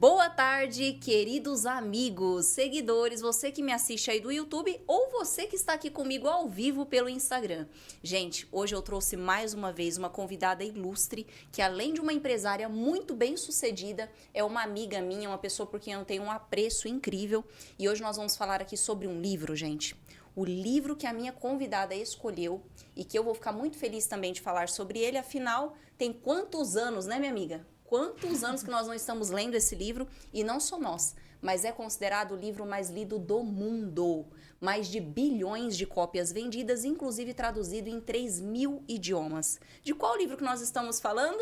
Boa tarde, queridos amigos, seguidores, você que me assiste aí do YouTube ou você que está aqui comigo ao vivo pelo Instagram. Gente, hoje eu trouxe mais uma vez uma convidada ilustre, que além de uma empresária muito bem sucedida, é uma amiga minha, uma pessoa por quem eu tenho um apreço incrível. E hoje nós vamos falar aqui sobre um livro, gente. O livro que a minha convidada escolheu e que eu vou ficar muito feliz também de falar sobre ele, afinal, tem quantos anos, né, minha amiga? Quantos anos que nós não estamos lendo esse livro, e não só nós, mas é considerado o livro mais lido do mundo. Mais de bilhões de cópias vendidas, inclusive traduzido em 3.000 idiomas. De qual livro que nós estamos falando?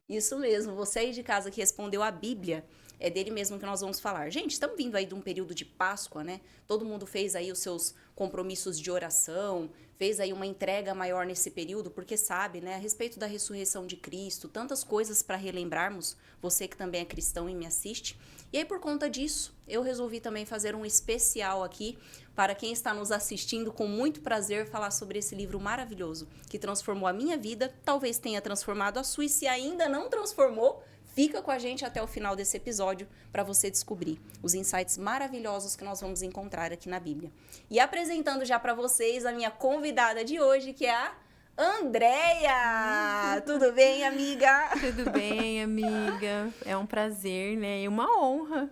Isso mesmo, você aí de casa que respondeu a Bíblia, é dele mesmo que nós vamos falar. Gente, estamos vindo aí de um período de Páscoa, né? Todo mundo fez aí os seus compromissos de oração, fez aí uma entrega maior nesse período, porque sabe, né, a respeito da ressurreição de Cristo, tantas coisas para relembrarmos, você que também é cristão e me assiste. E aí, por conta disso, eu resolvi também fazer um especial aqui para quem está nos assistindo, com muito prazer, falar sobre esse livro maravilhoso, que transformou a minha vida, talvez tenha transformado a sua, e se ainda não transformou, fica com a gente até o final desse episódio para você descobrir os insights maravilhosos que nós vamos encontrar aqui na Bíblia. E apresentando já para vocês a minha convidada de hoje, que é a Andréia! Tudo bem, amiga? Tudo bem, amiga? É um prazer, né? E uma honra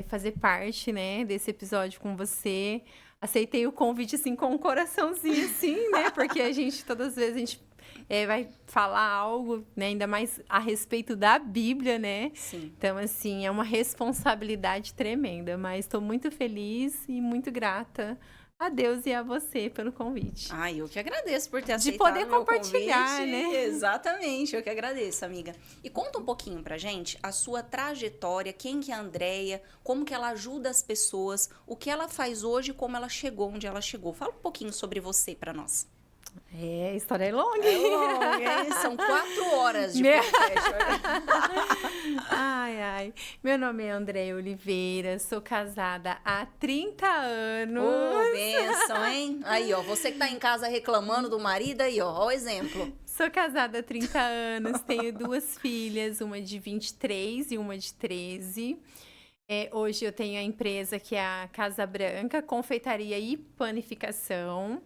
fazer parte, né, desse episódio com você. Aceitei o convite, assim, com um coraçãozinho, assim, né? Porque todas as vezes, a gente vai falar algo, né? Ainda mais a respeito da Bíblia, né? Sim. Então, assim, é uma responsabilidade tremenda. Mas estou muito feliz e muito grata a Deus e a você pelo convite. Ai, eu que agradeço por ter De aceitado poder o meu compartilhar, convite. né? Exatamente, eu que agradeço, amiga. E conta um pouquinho pra gente a sua trajetória, quem que é a Andréia, como que ela ajuda as pessoas, o que ela faz hoje e como ela chegou onde ela chegou. Fala um pouquinho sobre você pra nós. A história é longa. É longa, hein? São 4 horas de podcast. Ai. Meu nome é Andréia Oliveira, sou casada há 30 anos. Ô, bênção, hein? Aí, ó, você que tá em casa reclamando do marido, aí, ó o exemplo. Sou casada há 30 anos, tenho 2 filhas, uma de 23 e uma de 13. Hoje eu tenho a empresa que é a Casa Branca, confeitaria e panificação.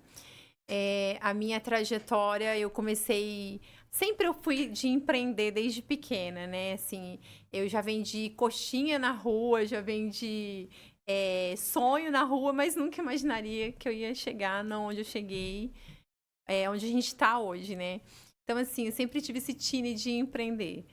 A minha trajetória, eu comecei... Sempre eu fui de empreender desde pequena, né? Assim, eu já vendi coxinha na rua, já vendi sonho na rua, mas nunca imaginaria que eu ia chegar onde eu cheguei, onde a gente está hoje, né? Então, assim, eu sempre tive esse tino de empreender.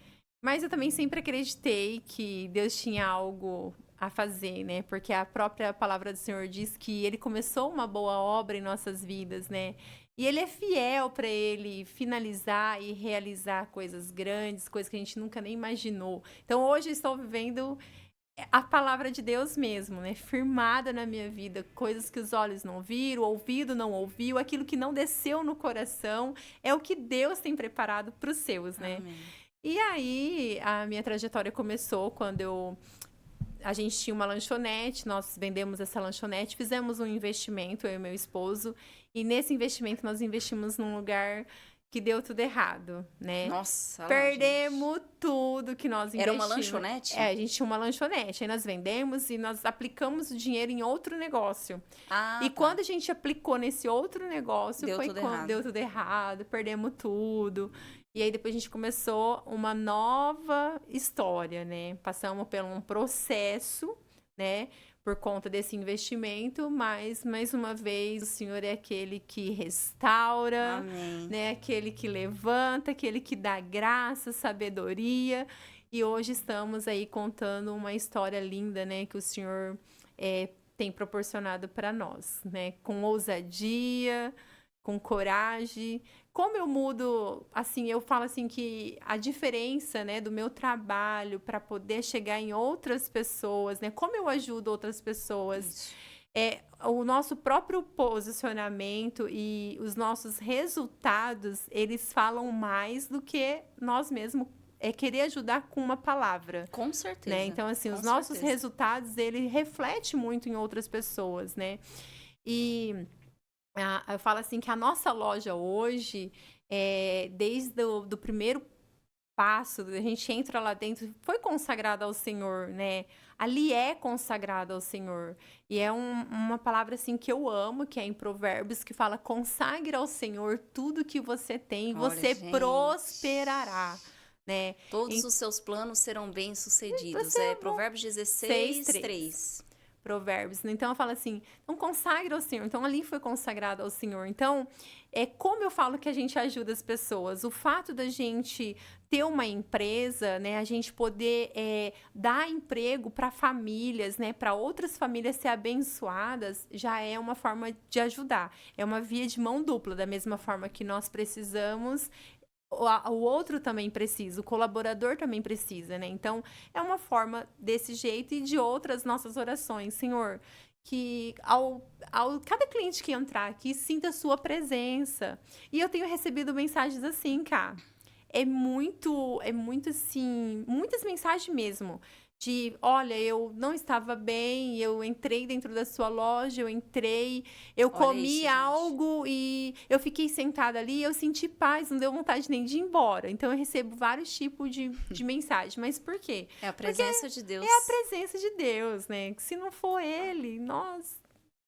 Mas eu também sempre acreditei que Deus tinha algo a fazer, né? Porque a própria palavra do Senhor diz que Ele começou uma boa obra em nossas vidas, né? E Ele é fiel para Ele finalizar e realizar coisas grandes, coisas que a gente nunca nem imaginou. Então, hoje eu estou vivendo a palavra de Deus mesmo, né? Firmada na minha vida, coisas que os olhos não viram, o ouvido não ouviu, aquilo que não desceu no coração, é o que Deus tem preparado para os seus, né? Amém. E aí, a minha trajetória começou quando a gente tinha uma lanchonete, nós vendemos essa lanchonete, fizemos um investimento, eu e meu esposo, e nesse investimento nós investimos num lugar que deu tudo errado, né? Nossa, Perdemos tudo que nós investimos. Era uma lanchonete? A gente tinha uma lanchonete, aí nós vendemos e nós aplicamos o dinheiro em outro negócio. E tá. quando a gente aplicou nesse outro negócio, Deu foi tudo quando errado. deu tudo errado, perdemos tudo. E aí depois a gente começou uma nova história, né? Passamos por um processo, né? Por conta desse investimento, mas, mais uma vez, o Senhor é aquele que restaura, Amém. né? Aquele que levanta, aquele que dá graça, sabedoria. E hoje estamos aí contando uma história linda, né? Que o Senhor tem proporcionado para nós, né? Com ousadia, com coragem. Como eu mudo, assim, eu falo assim que a diferença, né, do meu trabalho para poder chegar em outras pessoas, né? Como eu ajudo outras pessoas. Isso. O nosso próprio posicionamento e os nossos resultados, eles falam mais do que nós mesmos querer ajudar com uma palavra. Com certeza. Né? Então, assim, Com os nossos certeza. resultados, ele reflete muito em outras pessoas, né? E eu falo assim que a nossa loja hoje, desde do primeiro espaço, a gente entra lá dentro, foi consagrado ao Senhor, né? Ali é consagrado ao Senhor. E é uma palavra assim que eu amo, que é em Provérbios, que fala: consagre ao Senhor tudo que você tem, Olha, você gente. prosperará, né? Todos os seus planos serão bem-sucedidos. Você É Provérbios 16, 6:3. 3. Provérbios. Então, eu falo assim, então consagre ao Senhor. Então, ali foi consagrado ao Senhor. Então, como eu falo que a gente ajuda as pessoas. O fato da gente ter uma empresa, né, a gente poder dar emprego para famílias, né, para outras famílias ser abençoadas, já é uma forma de ajudar. É uma via de mão dupla, da mesma forma que nós precisamos, o outro também precisa, o colaborador também precisa, né? Então, é uma forma desse jeito e de outras nossas orações. Senhor, que cada cliente que entrar aqui sinta a sua presença. E eu tenho recebido mensagens assim, cá. É muito assim, muitas mensagens mesmo. De, olha, eu não estava bem, eu entrei dentro da sua loja, eu Olha comi isso, gente. algo e eu fiquei sentada ali, eu senti paz, não deu vontade nem de ir embora. Então, eu recebo vários tipos de mensagem. Mas por quê? É a presença de Deus. É a presença de Deus, né? Se não for Ele, nós...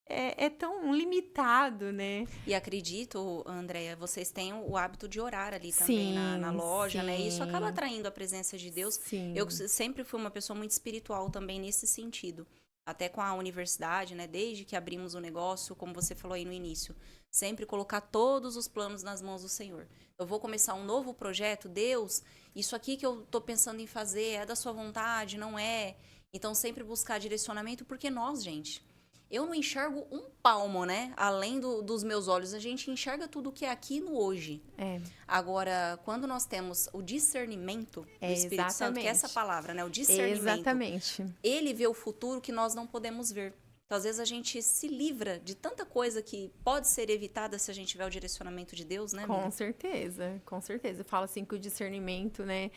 É tão limitado, né? E acredito, Andréia, vocês têm o hábito de orar ali também Sim, na loja, né? sim. Isso acaba atraindo a presença de Deus. Sim. Eu sempre fui uma pessoa muito espiritual também nesse sentido. Até com a universidade, né? Desde que abrimos o negócio, como você falou aí no início. Sempre colocar todos os planos nas mãos do Senhor. Eu vou começar um novo projeto, Deus, isso aqui que eu tô pensando em fazer é da sua vontade, não é? Então, sempre buscar direcionamento, porque nós, gente... Eu não enxergo um palmo, né? Além dos meus olhos. A gente enxerga tudo que é aqui no hoje. Agora, quando nós temos o discernimento do Espírito Santo, que é essa palavra, né? O discernimento. Exatamente. Ele vê o futuro que nós não podemos ver. Então, às vezes, a gente se livra de tanta coisa que pode ser evitada se a gente tiver o direcionamento de Deus, né, amiga? Com certeza, com certeza. Eu falo assim que o discernimento, né?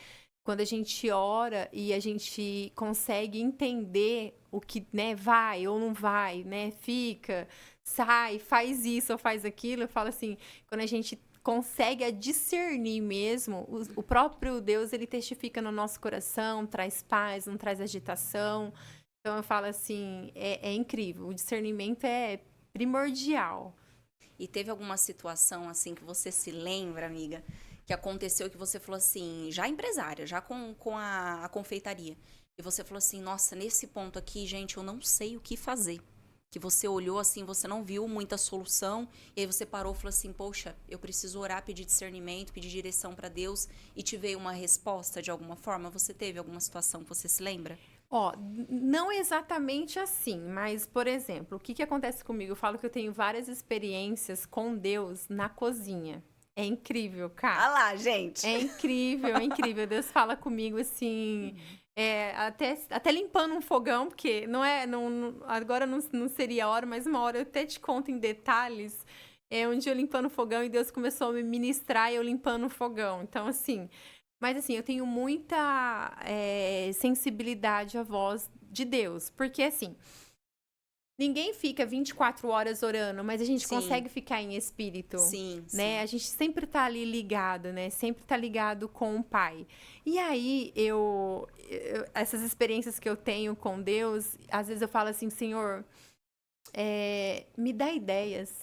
Quando a gente ora e a gente consegue entender o que, né, vai ou não vai, né, fica, sai, faz isso ou faz aquilo, eu falo assim, quando a gente consegue discernir mesmo, o próprio Deus, ele testifica no nosso coração, traz paz, não traz agitação. Então, eu falo assim, é incrível, o discernimento é primordial. E teve alguma situação, assim, que você se lembra, amiga, que aconteceu que você falou assim, já empresária, já com a confeitaria, e você falou assim, nossa, nesse ponto aqui, gente, eu não sei o que fazer. Que você olhou assim, você não viu muita solução, e aí você parou e falou assim, poxa, eu preciso orar, pedir discernimento, pedir direção para Deus, e te veio uma resposta de alguma forma? Você teve alguma situação que você se lembra? Não exatamente assim, mas, por exemplo, o que acontece comigo? Eu falo que eu tenho várias experiências com Deus na cozinha. É incrível, cara. Ah lá, gente! É incrível, é incrível. Deus fala comigo assim, até limpando um fogão, porque agora não seria a hora, mas uma hora eu até te conto em detalhes. Um dia eu limpando o fogão e Deus começou a me ministrar e eu limpando o fogão. Então, assim, mas assim, eu tenho muita sensibilidade à voz de Deus, porque assim, ninguém fica 24 horas orando, mas a gente Sim. consegue ficar em espírito. Sim, né? sim. A gente sempre tá ali ligado, né? Sempre tá ligado com o Pai. E aí, essas experiências que eu tenho com Deus, às vezes eu falo assim, Senhor, me dá ideias.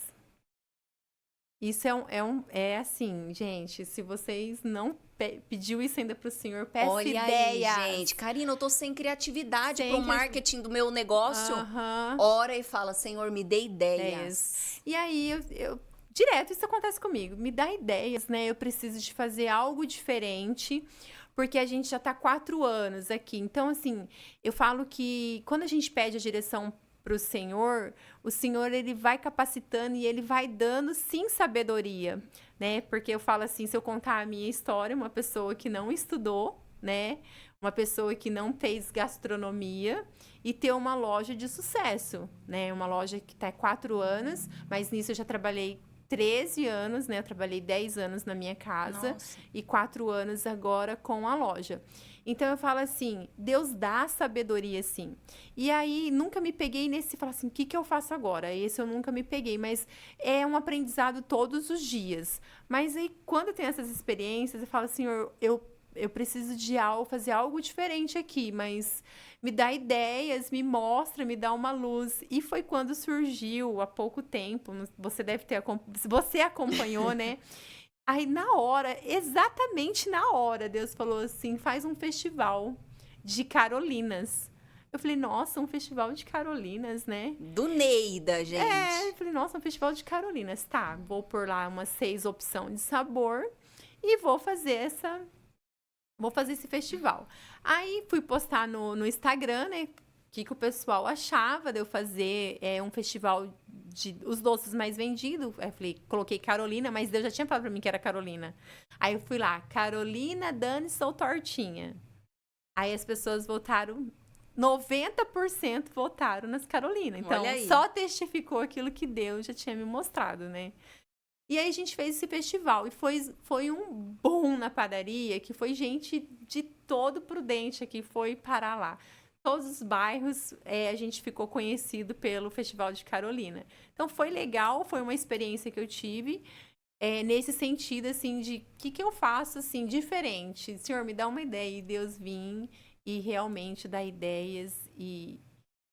Isso é assim, gente, se vocês não pediu isso ainda pro Senhor, peça Olha ideias. aí, gente. Karina, eu tô sem criatividade pro marketing do meu negócio. Ora e fala, Senhor, me dê ideias. E aí, direto isso acontece comigo. Me dá ideias, né? Eu preciso de fazer algo diferente, porque a gente já tá 4 anos aqui. Então, assim, eu falo que quando a gente pede a direção pro Senhor, o Senhor, ele vai capacitando e ele vai dando, sim, sabedoria, né? Porque eu falo assim, se eu contar a minha história, uma pessoa que não estudou, né? Uma pessoa que não fez gastronomia e ter uma loja de sucesso, né? Uma loja que tá há 4 anos, mas nisso eu já trabalhei 13 anos, né? Eu trabalhei 10 anos na minha casa. Nossa. E 4 anos agora com a loja. Então, eu falo assim, Deus dá sabedoria, sim. E aí, nunca me peguei nesse, falar assim, o que eu faço agora? Esse eu nunca me peguei, mas é um aprendizado todos os dias. Mas aí, quando eu tenho essas experiências, eu falo assim, eu eu preciso de fazer algo diferente aqui, mas me dá ideias, me mostra, me dá uma luz. E foi quando surgiu, há pouco tempo, você deve ter, se você acompanhou, né? Aí na hora, exatamente na hora, Deus falou assim, faz um festival de Carolinas. Eu falei, nossa, um festival de Carolinas, né? Do Neida, gente. Eu falei, nossa, um festival de Carolinas. Tá, vou pôr lá umas 6 opções de sabor e vou fazer esse festival. Aí fui postar no Instagram, né? O que o pessoal achava de eu fazer um festival de os doces mais vendidos. Aí eu falei, coloquei Carolina, mas Deus já tinha falado pra mim que era Carolina. Aí eu fui lá, Carolina Dani Sou Tortinha. Aí as pessoas votaram, 90% votaram nas Carolina. Então, só testificou aquilo que Deus já tinha me mostrado, né? E aí a gente fez esse festival. E foi um boom na padaria, que foi gente de todo Prudente aqui, foi parar lá. Todos os bairros, a gente ficou conhecido pelo Festival de Carolina. Então, foi legal, foi uma experiência que eu tive. Nesse sentido, assim, de o que eu faço, assim, diferente. Senhor, me dá uma ideia. E Deus vir e realmente dar ideias e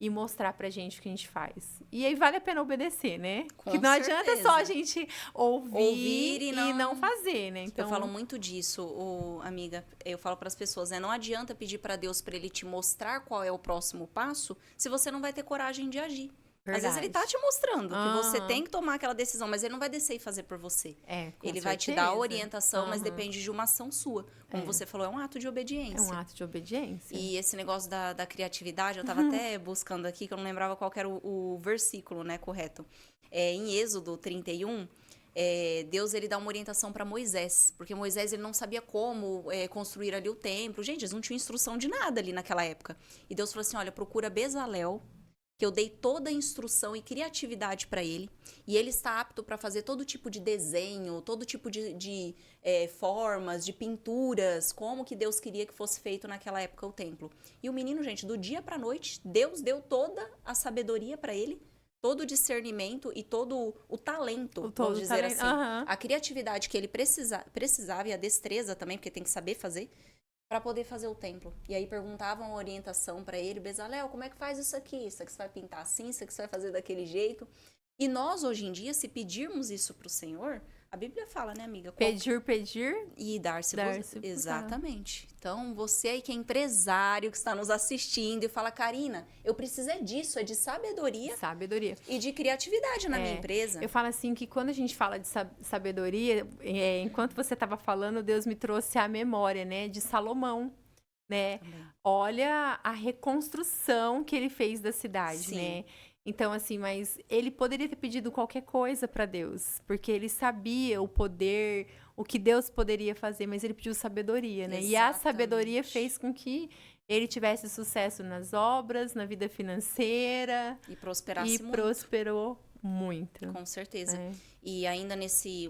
mostrar pra gente o que a gente faz. E aí vale a pena obedecer, né? Com que não certeza. adianta só a gente ouvir e não fazer, né? Então, eu falo muito disso, amiga. Eu falo pras pessoas, né? Não adianta pedir pra Deus pra ele te mostrar qual é o próximo passo se você não vai ter coragem de agir. Verdade. Às vezes ele tá te mostrando que você tem que tomar aquela decisão, mas ele não vai descer e fazer por você. Ele vai te dar a orientação, mas depende de uma ação sua. Como você falou, é um ato de obediência. É um ato de obediência. E esse negócio da criatividade, eu tava até buscando aqui, que eu não lembrava qual que era o versículo, né, correto. Em Êxodo 31, Deus, ele dá uma orientação para Moisés, porque Moisés, ele não sabia como construir ali o templo. Gente, eles não tinham instrução de nada ali naquela época. E Deus falou assim, olha, procura Bezalel, que eu dei toda a instrução e criatividade para ele, e ele está apto para fazer todo tipo de desenho, todo tipo de formas, de pinturas, como que Deus queria que fosse feito naquela época o templo. E o menino, gente, do dia para a noite, Deus deu toda a sabedoria para ele, todo o discernimento e todo o talento, vamos dizer assim, a criatividade que ele precisava e a destreza também, porque tem que saber fazer, para poder fazer o templo. E aí perguntavam a orientação para ele, Bezalel, como é que faz isso aqui? Isso aqui você vai pintar assim, isso aqui você vai fazer daquele jeito. E nós, hoje em dia, se pedirmos isso pro Senhor, a Bíblia fala, né, amiga? Pedir e dar-se. Exatamente. Então, você aí que é empresário, que está nos assistindo e fala, Karina, eu preciso disso, de sabedoria. E de criatividade na minha empresa. Eu falo assim, que quando a gente fala de sabedoria, enquanto você estava falando, Deus me trouxe a memória, né, de Salomão, né? Também. Olha a reconstrução que ele fez da cidade, Sim. né? Então, assim, mas ele poderia ter pedido qualquer coisa para Deus, porque ele sabia o poder, o que Deus poderia fazer, mas ele pediu sabedoria, né? Exatamente. E a sabedoria fez com que ele tivesse sucesso nas obras, na vida financeira. E prosperasse muito. Prosperou muito. Com certeza. E ainda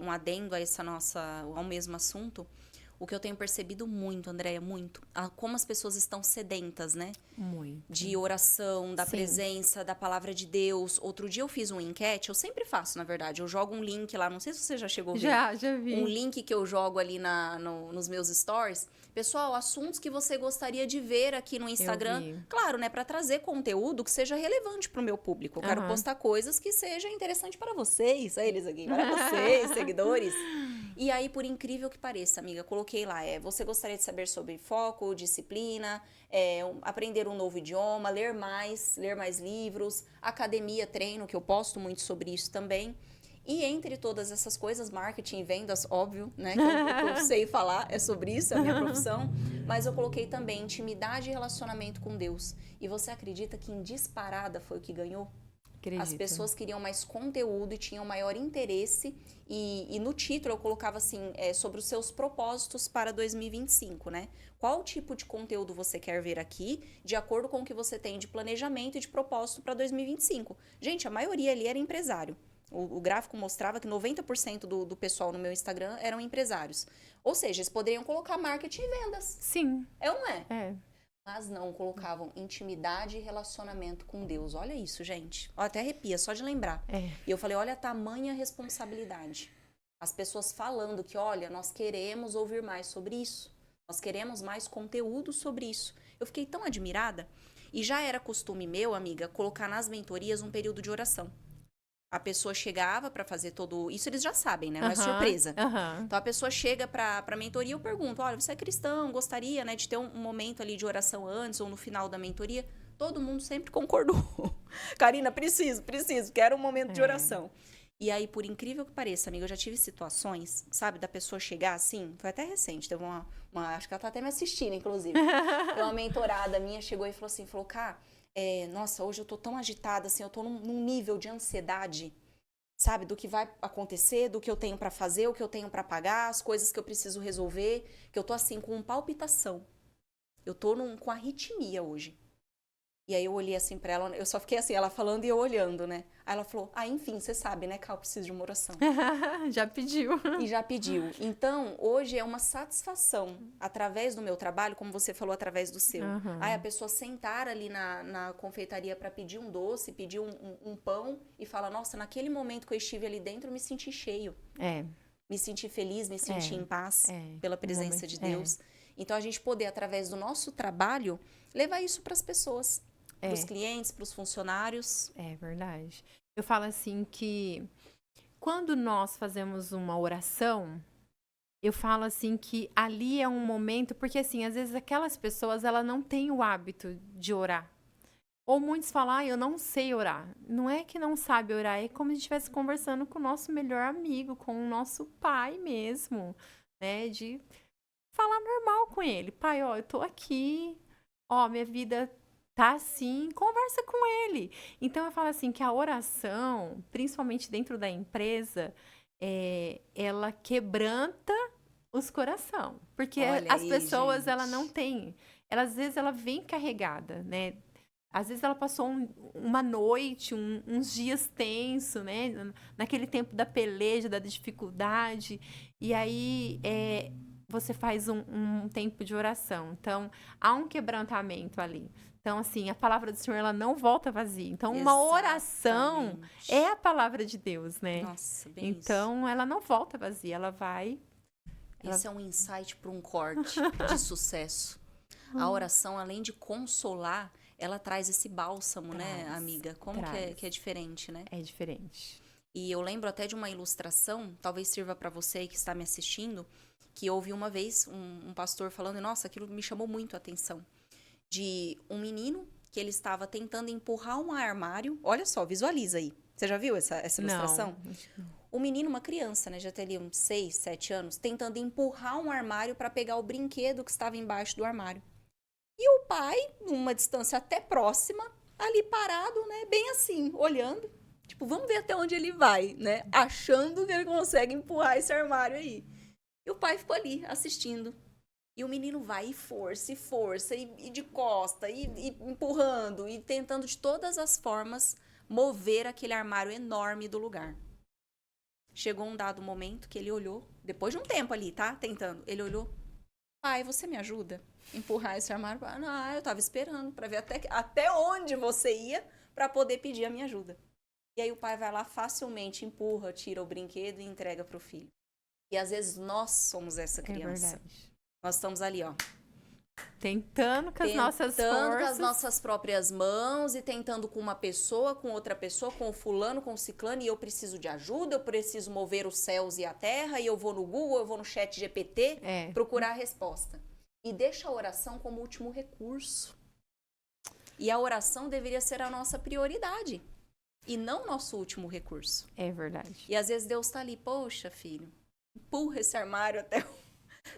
um adendo a ao mesmo assunto, o que eu tenho percebido muito, Andréia, muito, como as pessoas estão sedentas, né? Muito. De oração, da presença, da palavra de Deus. Outro dia eu fiz uma enquete, eu sempre faço, na verdade. Eu jogo um link lá, não sei se você já chegou a ver. Já vi. Um link que eu jogo ali nos meus stories. Pessoal, assuntos que você gostaria de ver aqui no Instagram. Claro, né? Para trazer conteúdo que seja relevante para o meu público. Eu quero postar coisas que sejam interessantes para vocês. Olha eles aqui, para vocês, seguidores. E aí, por incrível que pareça, amiga, coloquei lá, você gostaria de saber sobre foco, disciplina, aprender um novo idioma, ler mais livros, academia, treino, que eu posto muito sobre isso também. E entre todas essas coisas, marketing e vendas, óbvio, né? Que eu sei falar, é sobre isso, é a minha profissão. Mas eu coloquei também intimidade e relacionamento com Deus. E você acredita que em disparada foi o que ganhou? Acredito. As pessoas queriam mais conteúdo e tinham maior interesse. E no título eu colocava assim, sobre os seus propósitos para 2025, né? Qual tipo de conteúdo você quer ver aqui, de acordo com o que você tem de planejamento e de propósito para 2025? Gente, a maioria ali era empresário. O gráfico mostrava que 90% do pessoal no meu Instagram eram empresários. Ou seja, eles poderiam colocar marketing e vendas. Sim. É ou não é? É. Mas não, colocavam intimidade e relacionamento com Deus. Olha isso, gente. Ó, até arrepia, só de lembrar. E eu falei, olha a tamanha responsabilidade. As pessoas falando que, olha, nós queremos ouvir mais sobre isso. Nós queremos mais conteúdo sobre isso. Eu fiquei tão admirada. E já era costume meu, amiga, colocar nas mentorias um período de oração. A pessoa chegava para fazer todo... Isso eles já sabem, né? Não é surpresa. Então, a pessoa chega pra mentoria, eu pergunto, olha, você é cristão, gostaria, né, de ter um momento ali de oração antes ou no final da mentoria? Todo mundo sempre concordou. Karina, preciso, quero um momento de oração. E aí, por incrível que pareça, amiga, eu já tive situações, sabe, da pessoa chegar assim, foi até recente, teve acho que ela tá até me assistindo, inclusive. Uma mentorada minha chegou e falou assim, Cá, nossa, hoje eu tô tão agitada, assim, eu tô num nível de ansiedade, sabe, do que vai acontecer, do que eu tenho pra fazer, o que eu tenho pra pagar, as coisas que eu preciso resolver, que eu tô assim, com palpitação. Eu tô com arritmia hoje. E aí eu olhei assim pra ela, eu só fiquei assim, ela falando e eu olhando, né? Aí ela falou, enfim, você sabe, né, Cal, eu preciso de uma oração. Já pediu. E já pediu. Então, hoje é uma satisfação, através do meu trabalho, como você falou, através do seu. Aí a pessoa sentar ali na confeitaria pra pedir um doce, pedir um pão e fala, nossa, naquele momento que eu estive ali dentro, eu me senti cheio. Me senti feliz, me senti em paz pela presença de Deus. Então, a gente poder, através do nosso trabalho, levar isso pras pessoas. Para os clientes, para os funcionários. É verdade. Eu falo assim que quando nós fazemos uma oração, eu falo assim que ali é um momento, porque assim, às vezes aquelas pessoas, ela não têm o hábito de orar. Ou muitos falam, eu não sei orar. Não é que não sabe orar, é como se estivesse conversando com o nosso melhor amigo, com o nosso pai mesmo, né? De falar normal com ele. Pai, eu tô aqui, minha vida tá assim, conversa com ele. Então, eu falo assim, que a oração, principalmente dentro da empresa, ela quebranta os coração. Porque as pessoas, gente, ela não tem... às vezes, ela vem carregada, né? Às vezes, ela passou uma noite, uns dias tenso, né? Naquele tempo da peleja, da dificuldade. E aí, você faz um tempo de oração. Então, há um quebrantamento ali. Então, assim, a palavra do Senhor, ela não volta vazia. Então, uma oração é a palavra de Deus, né? Nossa, bem então, ela não volta vazia, ela vai... Esse é um insight para um corte de sucesso. A oração, além de consolar, ela traz esse bálsamo, né, amiga? Como que é diferente, né? É diferente. E eu lembro até de uma ilustração, talvez sirva para você que está me assistindo, que houve uma vez um pastor falando, nossa, aquilo me chamou muito a atenção. De um menino que ele estava tentando empurrar um armário. Olha só, visualiza aí. Você já viu essa ilustração? Não. O menino, uma criança, né? Já teria uns 6, 7 anos, tentando empurrar um armário para pegar o brinquedo que estava embaixo do armário. E o pai, numa distância até próxima, ali parado, né? Bem assim, olhando. Tipo, vamos ver até onde ele vai, né? Achando que ele consegue empurrar esse armário aí. E o pai ficou ali, assistindo. E o menino vai e força, e de costa, e empurrando, e tentando de todas as formas mover aquele armário enorme do lugar. Chegou um dado momento que ele olhou, depois de um tempo ali, tá? Tentando. Ele olhou. Pai, você me ajuda a empurrar esse armário? Não, eu tava esperando pra ver até onde você ia pra poder pedir a minha ajuda. E aí o pai vai lá, facilmente empurra, tira o brinquedo e entrega pro filho. E às vezes nós somos essa criança. É verdade. Nós estamos ali, tentando com as nossas forças. Tentando com as nossas próprias mãos e tentando com uma pessoa, com outra pessoa, com o fulano, com o ciclano, e eu preciso de ajuda, eu preciso mover os céus e a terra, e eu vou no Google, eu vou no chat GPT procurar a resposta. E deixa a oração como último recurso. E a oração deveria ser a nossa prioridade e não nosso último recurso. É verdade. E às vezes Deus está ali, poxa, filho, empurra esse armário até...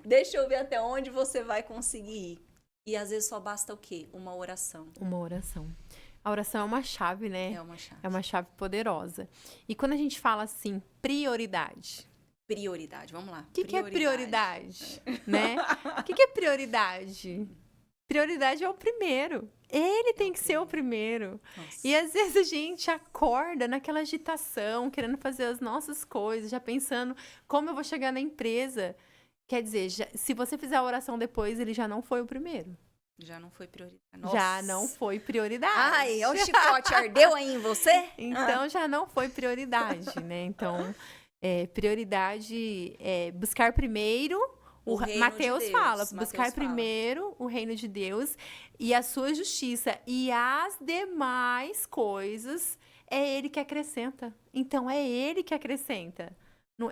Deixa eu ver até onde você vai conseguir ir. E às vezes só basta o quê? Uma oração. Uma oração. A oração é uma chave, né? É uma chave. É uma chave poderosa. E quando a gente fala assim, prioridade. Prioridade, vamos lá. O que é prioridade? Né? O que é prioridade? Prioridade é o primeiro. Ele tem que ser o primeiro. Nossa. E às vezes a gente acorda naquela agitação, querendo fazer as nossas coisas, já pensando como eu vou chegar na empresa. Quer dizer, se você fizer a oração depois, ele já não foi o primeiro. Já não foi prioridade. Nossa. Já não foi prioridade. Ai, o chicote ardeu aí em você? Então, já não foi prioridade, né? Então, prioridade é buscar primeiro O reino de Mateus Deus, fala, Mateus buscar fala. primeiro o reino de Deus e a sua justiça, e as demais coisas é ele que acrescenta. Então, é ele que acrescenta.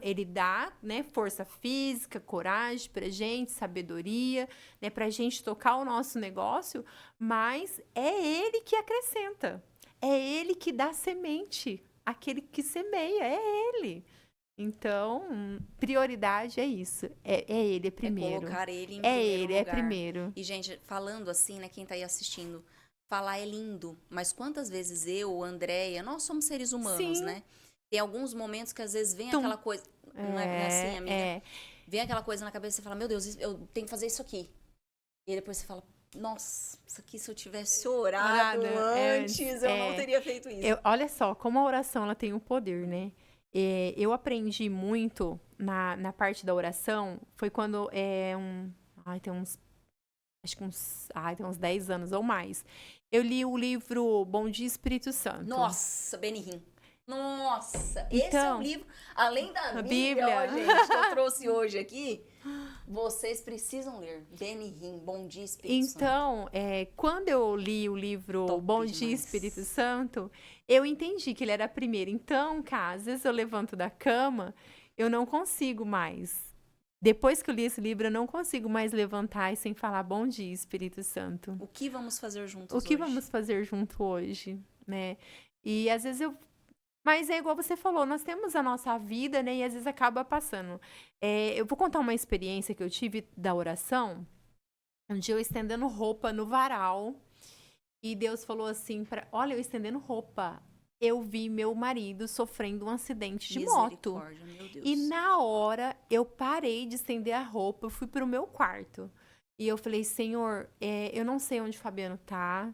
Ele dá, né, força física, coragem pra gente, sabedoria, né, pra gente tocar o nosso negócio, mas é ele que acrescenta. É ele que dá semente. Aquele que semeia, é ele. Então, prioridade é isso. É ele, é É primeiro. colocar ele em É primeiro ele, é lugar. primeiro. E, gente, falando assim, né, quem tá aí assistindo, falar é lindo, mas quantas vezes eu, Andréia, nós somos seres humanos, Sim. né? Tem alguns momentos que às vezes vem Tum. aquela coisa, não é assim, amiga? É. Vem aquela coisa na cabeça e você fala, meu Deus, eu tenho que fazer isso aqui. E aí depois você fala, nossa, isso aqui se eu tivesse orado antes, eu não teria feito isso. Olha só, como a oração ela tem um poder, né? Eu aprendi muito na parte da oração, foi quando tem uns 10 anos ou mais. Eu li o livro Bom Dia Espírito Santo. Nossa, Benihim. Nossa, Então, esse é um livro, além da Bíblia, ó, gente, que eu trouxe hoje aqui, vocês precisam ler. Benihim, Bom Dia Espírito Santo. Então, quando eu li o livro Top Bom Dia demais. Espírito Santo, eu entendi que ele era primeiro. Então, cara, às vezes eu levanto da cama, eu não consigo mais. Depois que eu li esse livro, eu não consigo mais levantar e sem falar Bom Dia Espírito Santo. O que vamos fazer juntos O que hoje? vamos fazer junto hoje, né? E às vezes Mas é igual você falou, nós temos a nossa vida, né? E às vezes acaba passando. Eu vou contar uma experiência que eu tive da oração. Um dia eu estendendo roupa no varal. E Deus falou assim, olha, eu estendendo roupa. Eu vi meu marido sofrendo um acidente de moto. Misericórdia, meu Deus. E na hora, eu parei de estender a roupa, eu fui pro meu quarto. E eu falei, Senhor, eu não sei onde o Fabiano tá.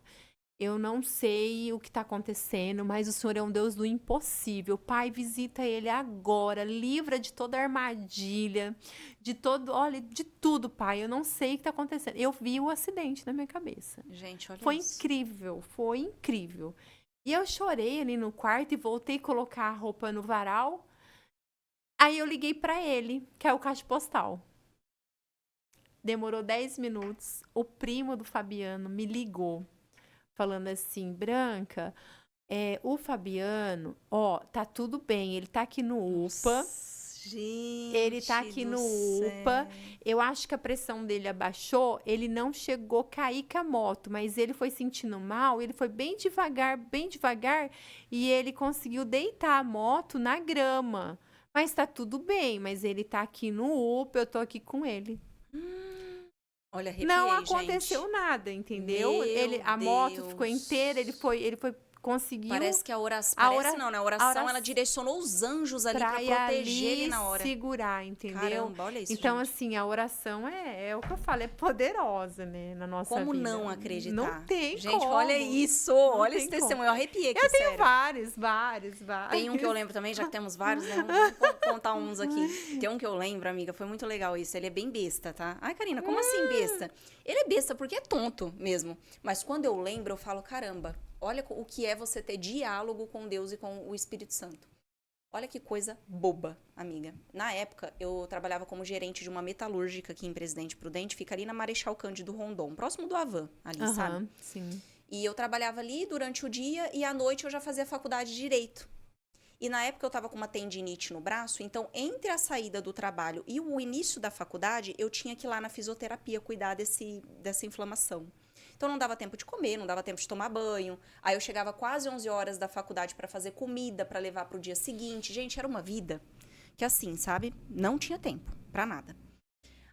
Eu não sei o que está acontecendo, mas o Senhor é um Deus do impossível. Pai, visita ele agora, livra de toda armadilha, de tudo, Pai. Eu não sei o que está acontecendo. Eu vi o acidente na minha cabeça. Gente, olha Foi isso. incrível, foi incrível. E eu chorei ali no quarto e voltei a colocar a roupa no varal. Aí eu liguei para ele, que é o caixa postal. Demorou 10 minutos. O primo do Fabiano me ligou. Falando assim, Branca, o Fabiano, tá tudo bem, ele tá aqui no UPA. Gente, ele tá aqui no UPA. Eu acho que a pressão dele abaixou, ele não chegou a cair com a moto, mas ele foi sentindo mal, ele foi bem devagar, e ele conseguiu deitar a moto na grama. Mas tá tudo bem, mas ele tá aqui no UPA, eu tô aqui com ele. Olha, arrepiei, não aconteceu gente. nada, entendeu? A moto ficou inteira, ele foi conseguiu. Parece que a oração, a oração ela direcionou os anjos ali pra proteger ele na hora. Segurar, entendeu? Caramba, olha isso, então, gente. assim, a oração é o que eu falo, é poderosa, né, na nossa como vida. Como não acreditar? Não tem gente, como. olha isso, olha esse testemunho, eu arrepiei aqui, eu tenho sério. vários. Tem um que eu lembro também, já que temos vários, né? Vamos contar uns aqui. Tem um que eu lembro, amiga, foi muito legal isso. Ele é bem besta, tá? Ai, Karina, como assim besta? Ele é besta porque é tonto mesmo. Mas quando eu lembro, eu falo, caramba, olha o que é você ter diálogo com Deus e com o Espírito Santo. Olha que coisa boba, amiga. Na época, eu trabalhava como gerente de uma metalúrgica aqui em Presidente Prudente, fica ali na Marechal Cândido Rondon, próximo do Havan, ali, sabe? Sim. E eu trabalhava ali durante o dia e à noite eu já fazia faculdade de Direito. E na época eu tava com uma tendinite no braço, então entre a saída do trabalho e o início da faculdade, eu tinha que ir lá na fisioterapia cuidar dessa inflamação. Então não dava tempo de comer, não dava tempo de tomar banho. Aí eu chegava quase 11 horas da faculdade para fazer comida, para levar pro dia seguinte. Gente, era uma vida que assim, sabe? Não tinha tempo para nada.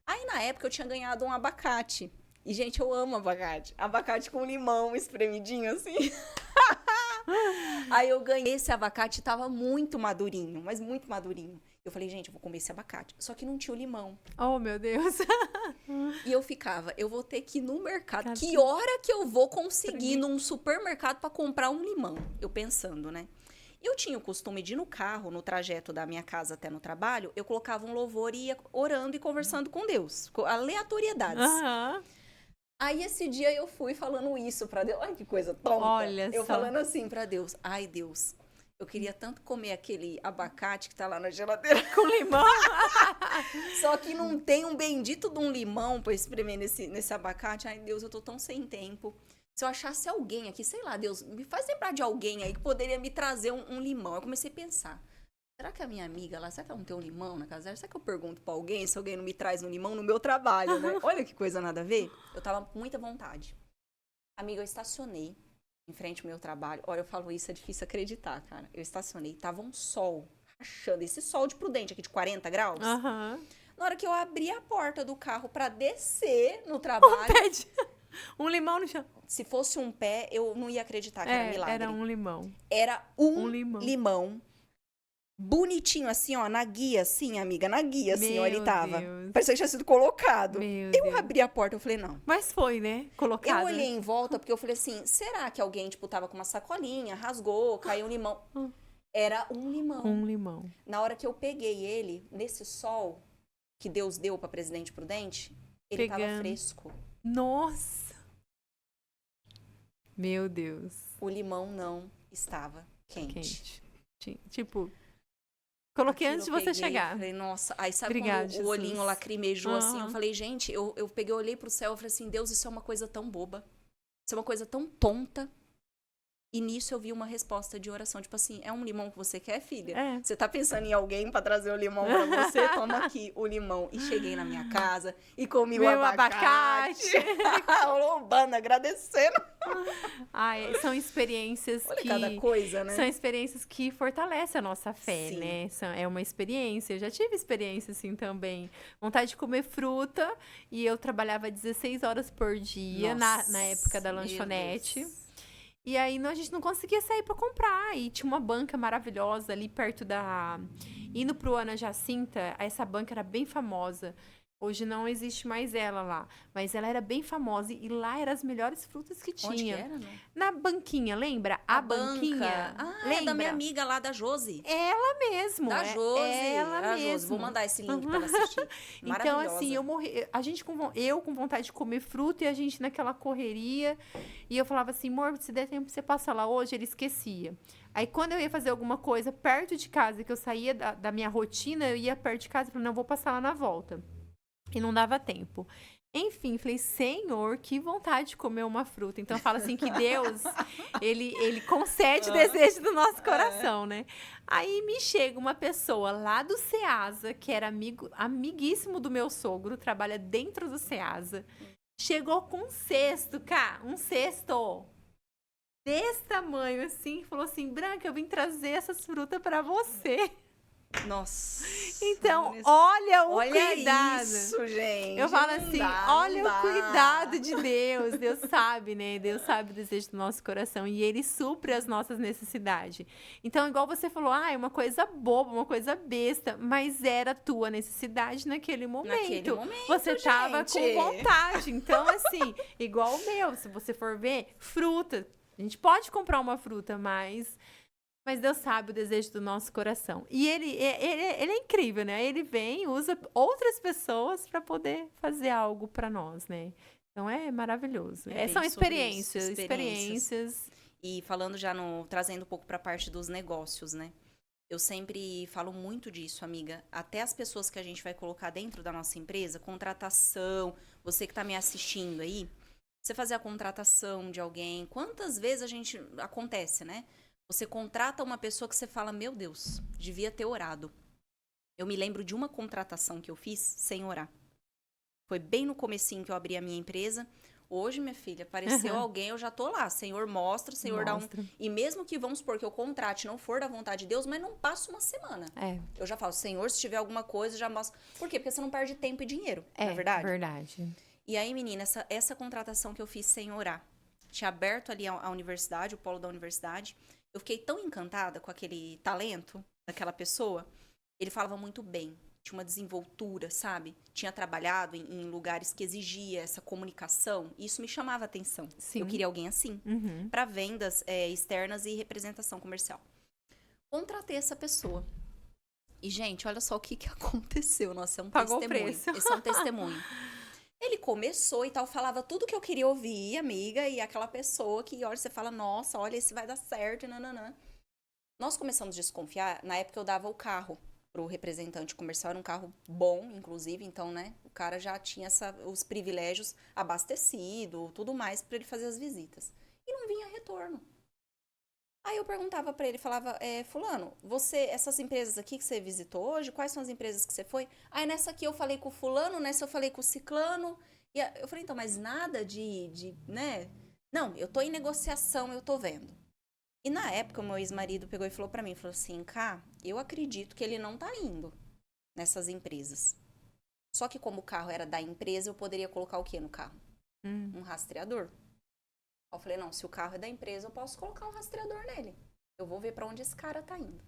Aí na época eu tinha ganhado um abacate. E gente, eu amo abacate. Abacate com limão espremidinho assim. Aí eu ganhei esse abacate, tava muito madurinho, mas muito madurinho. Eu falei, gente, eu vou comer esse abacate. Só que não tinha o limão. Oh, meu Deus. E eu vou ter que ir no mercado. Que hora que eu vou conseguir ir num supermercado para comprar um limão? Eu pensando, né? Eu tinha o costume de ir no carro, no trajeto da minha casa até no trabalho, eu colocava um louvor e ia orando e conversando com Deus. Aleatoriedades. Aí esse dia eu fui falando isso pra Deus. Ai, que coisa tonta. Olha eu só. falando assim pra Deus. Ai, Deus, Eu queria tanto comer aquele abacate que tá lá na geladeira. Com limão. Só que não tem um bendito de um limão pra espremer nesse abacate. Ai, Deus, eu tô tão sem tempo. Se eu achasse alguém aqui, sei lá, Deus, me faz lembrar de alguém aí que poderia me trazer um limão. Eu comecei a pensar, será que a minha amiga lá, será que ela não tem um limão na casa dela? Será que eu pergunto pra alguém se alguém não me traz um limão no meu trabalho, né? Olha que coisa nada a ver. Eu tava com muita vontade. Amiga, eu estacionei em frente ao meu trabalho. Olha, eu falo isso, é difícil acreditar, cara. Eu estacionei, tava um sol rachando, esse sol de Prudente aqui de 40 graus. Aham. Na hora que eu abri a porta do carro pra descer no trabalho, Pede um limão no chão. se fosse um pé, eu não ia acreditar que era milagre. Era um limão. Era um Um limão. limão. Bonitinho, assim, ó, na guia, assim, amiga, na guia, assim, ó, ele Meu tava. Deus. Parecia que tinha sido colocado. Meu Eu Deus. abri a porta, eu falei, não. Mas foi, né? Colocado. Eu olhei em volta, porque eu falei assim, será que alguém, tipo, tava com uma sacolinha, rasgou, caiu um limão? Era um limão. Um limão. Na hora que eu peguei ele, nesse sol que Deus deu pra Presidente Prudente, ele tava Pegando. fresco. Nossa. Meu Deus. O limão não estava quente. Tipo, coloquei Aquilo antes de eu você peguei, chegar. Falei, nossa. Aí sabe Obrigada, quando o olhinho Jesus. lacrimejou assim? Eu Aham. falei, gente, eu peguei, olhei pro céu e falei assim, Deus, isso é uma coisa tão boba. Isso é uma coisa tão tonta. E nisso eu vi uma resposta de oração, tipo assim, é um limão que você quer, filha? É. Você tá pensando em alguém pra trazer o limão pra você? Toma aqui o limão. E cheguei na minha casa e comi o Meu abacate. Lombando, agradecendo. Ai, são experiências Olha que... cada coisa, né? São experiências que fortalecem a nossa fé, Sim. né? É uma experiência. Eu já tive experiência assim também. Vontade de comer fruta. E eu trabalhava 16 horas por dia na época da Nossa, lanchonete. meu Deus. E aí a gente não conseguia sair pra comprar. E tinha uma banca maravilhosa ali perto da... Indo pro Ana Jacinta, essa banca era bem famosa. Hoje não existe mais ela lá. Mas ela era bem famosa. E lá eram as melhores frutas que Onde que tinha. era, não? Na banquinha, lembra? A banquinha. Ah, lembra? é da minha amiga lá, da Josi. Ela mesmo. Da Josi. Ela da mesmo. Josi. Vou mandar esse link pra ela assistir. Então, Maravilhosa. assim, eu com vontade de comer fruta e a gente naquela correria. E eu falava assim, amor, se der tempo, você passa lá hoje. Ele esquecia. Aí, quando eu ia fazer alguma coisa perto de casa, que eu saía da minha rotina, eu ia perto de casa e falei, não, vou passar lá na volta. E não dava tempo. Enfim, falei, Senhor, que vontade de comer uma fruta. Então, fala assim que Deus, ele concede o desejo do nosso coração, né? Aí me chega uma pessoa lá do Ceasa, que era amiguíssimo do meu sogro, trabalha dentro do Ceasa. Chegou com um cesto, um cesto desse tamanho, assim, falou assim, Branca, eu vim trazer essas frutas pra você. Nossa. Então, olha o Olha cuidado. isso, gente. Eu falo Não assim, dá, olha não o dá. cuidado de Deus. Deus sabe, né? Deus sabe o desejo do nosso coração. E Ele supre as nossas necessidades. Então, igual você falou, é uma coisa boba, uma coisa besta. Mas era a tua necessidade naquele momento. Naquele momento, você tava gente. com vontade. Então, assim, igual o meu. Se você for ver, fruta. A gente pode comprar uma fruta, mas Deus sabe o desejo do nosso coração. E ele é incrível, né? Ele vem e usa outras pessoas para poder fazer algo para nós, né? Então é maravilhoso. São bem sobre isso, experiências. E falando já trazendo um pouco para a parte dos negócios, né? Eu sempre falo muito disso, amiga. Até as pessoas que a gente vai colocar dentro da nossa empresa, contratação, você que tá me assistindo aí, você fazer a contratação de alguém, quantas vezes acontece, né? Você contrata uma pessoa que você fala, meu Deus, devia ter orado. Eu me lembro de uma contratação que eu fiz sem orar. Foi bem no comecinho que eu abri a minha empresa. Hoje, minha filha, apareceu alguém, eu já tô lá. Senhor, mostra, Senhor, dá um... E mesmo que, vamos supor, que eu contrate, não for da vontade de Deus, mas não passa uma semana. Eu já falo, Senhor, se tiver alguma coisa, já mostra. Por quê? Porque você não perde tempo e dinheiro, não é verdade? Verdade. E aí, menina, essa contratação que eu fiz sem orar. Tinha aberto ali a universidade, o polo da universidade. Eu fiquei tão encantada com aquele talento daquela pessoa. Ele falava muito bem. Tinha uma desenvoltura, sabe? Tinha trabalhado em lugares que exigia essa comunicação. E isso me chamava a atenção. Sim. Eu queria alguém assim. Para vendas externas e representação comercial. Contratei essa pessoa. E, gente, olha só o que aconteceu. Nossa, é um Pagou testemunho. o preço. Esse é um testemunho. Ele começou e tal, falava tudo que eu queria ouvir, amiga, e aquela pessoa que, olha, você fala, nossa, olha, esse vai dar certo, nananã. Nós começamos a desconfiar, na época eu dava o carro pro representante comercial, era um carro bom, inclusive, então, né, o cara já tinha os privilégios abastecido, tudo mais, para ele fazer as visitas. E não vinha retorno. Aí eu perguntava pra ele, falava, fulano, essas empresas aqui que você visitou hoje, quais são as empresas que você foi? Aí nessa aqui eu falei com o fulano, nessa eu falei com o ciclano, e eu falei, então, mas nada né? Não, eu tô em negociação, eu tô vendo. E na época, o meu ex-marido pegou e falou pra mim, falou assim, Cá, eu acredito que ele não tá indo nessas empresas. Só que como o carro era da empresa, eu poderia colocar o quê no carro? Um rastreador. Eu falei, não, se o carro é da empresa, eu posso colocar um rastreador nele. Eu vou ver pra onde esse cara tá indo.